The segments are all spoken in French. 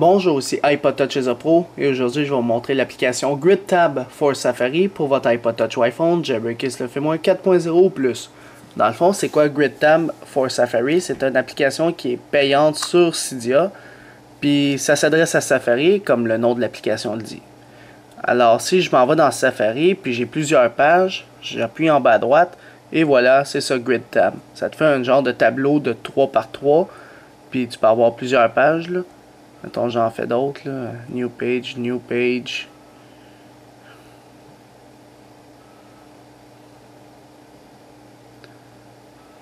Bonjour, ici iPod Touch Pro et aujourd'hui je vais vous montrer l'application GridTab for Safari pour votre iPod Touch ou iPhone Jailbreakers le fait moins 4.0 ou plus. Dans le fond, c'est quoi GridTab for Safari? C'est une application qui est payante sur Cydia, puis ça s'adresse à Safari comme le nom de l'application le dit. Alors si je m'en vais dans Safari, puis j'ai plusieurs pages, j'appuie en bas à droite et voilà, c'est ça GridTab. Ça te fait un genre de tableau de 3 par 3, puis tu peux avoir plusieurs pages là. Mettons, j'en fais d'autres, là. New page, new page.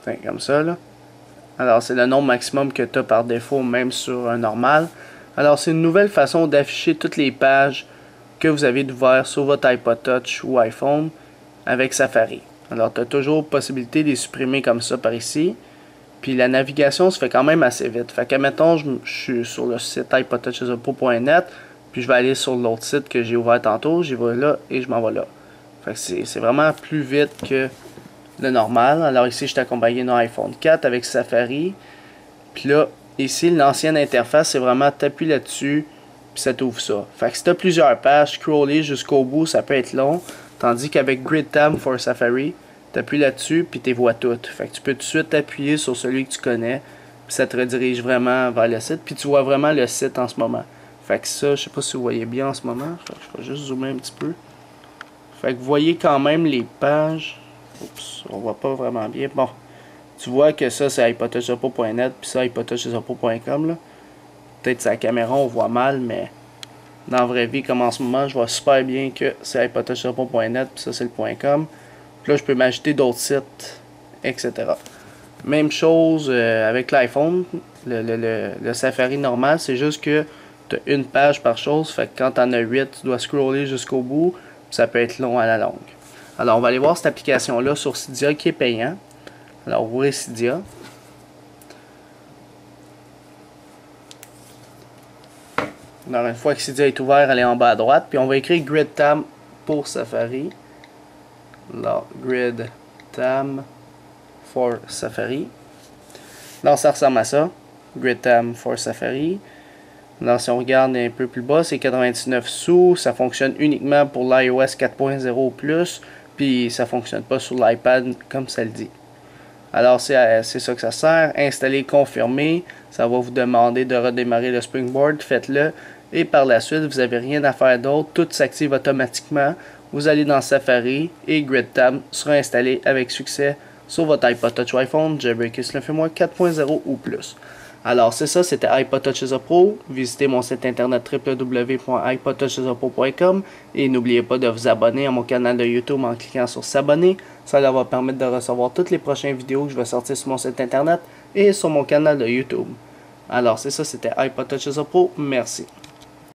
Enfin, comme ça, là. Alors, c'est le nombre maximum que tu as par défaut, même sur un normal. Alors, c'est une nouvelle façon d'afficher toutes les pages que vous avez ouvertes sur votre iPod Touch ou iPhone avec Safari. Alors, tu as toujours possibilité de les supprimer comme ça par ici. Puis la navigation se fait quand même assez vite. Fait que, mettons, je suis sur le site iPodTouchesUpPro.net, puis je vais aller sur l'autre site que j'ai ouvert tantôt. J'y vais là et je m'en vais là. Fait que c'est vraiment plus vite que le normal. Alors ici, je suis accompagné d'un iPhone 4 avec Safari. Puis là, ici, l'ancienne interface, c'est vraiment t'appuies là-dessus, puis ça t'ouvre ça. Fait que si tu as plusieurs pages, scroller jusqu'au bout, ça peut être long. Tandis qu'avec GridTab for Safari, t'appuies là-dessus, puis tu vois toutes. Fait que tu peux tout de suite appuyer sur celui que tu connais, puis ça te redirige vraiment vers le site, puis tu vois vraiment le site en ce moment. Fait que ça, je sais pas si vous voyez bien en ce moment. Fait que je vais juste zoomer un petit peu. Fait que vous voyez quand même les pages. Oups, on voit pas vraiment bien. Bon, tu vois que ça, c'est iPodTouchesUpPro.net, puis ça, iPodTouchesUpPro.com, là. Peut-être sa caméra, on voit mal, mais dans la vraie vie, comme en ce moment, je vois super bien que c'est iPodTouchesUpPro.net, puis ça, c'est le .com. Puis là, je peux m'ajouter d'autres sites, etc. Même chose avec l'iPhone, le Safari normal, c'est juste que tu as une page par chose. Fait que quand tu en as 8, tu dois scroller jusqu'au bout. Ça peut être long à la longue. Alors, on va aller voir cette application-là sur Cydia qui est payant. Alors, ouvrez Cydia. Alors, une fois que Cydia est ouvert, elle est en bas à droite. Puis on va écrire GridTab pour Safari. Alors, GridTab for Safari. Alors, ça ressemble à ça. GridTab for Safari. Alors, si on regarde un peu plus bas, c'est 99 sous. Ça fonctionne uniquement pour l'iOS 4.0+. Puis, ça fonctionne pas sur l'iPad comme ça le dit. Alors, c'est ça que ça sert. Installer, confirmer. Ça va vous demander de redémarrer le Springboard. Faites-le. Et par la suite, vous n'avez rien à faire d'autre. Tout s'active automatiquement. Vous allez dans Safari et GridTab sera installé avec succès sur votre iPod Touch ou iPhone Jailbreakers le fait moins 4.0 ou plus. Alors c'est ça, c'était iPod Touch Pro. Visitez mon site internet www.ipodtouchespro.com et n'oubliez pas de vous abonner à mon canal de YouTube en cliquant sur s'abonner. Ça va permettre de recevoir toutes les prochaines vidéos que je vais sortir sur mon site internet et sur mon canal de YouTube. Alors c'est ça, c'était iPod Touch Pro. Merci.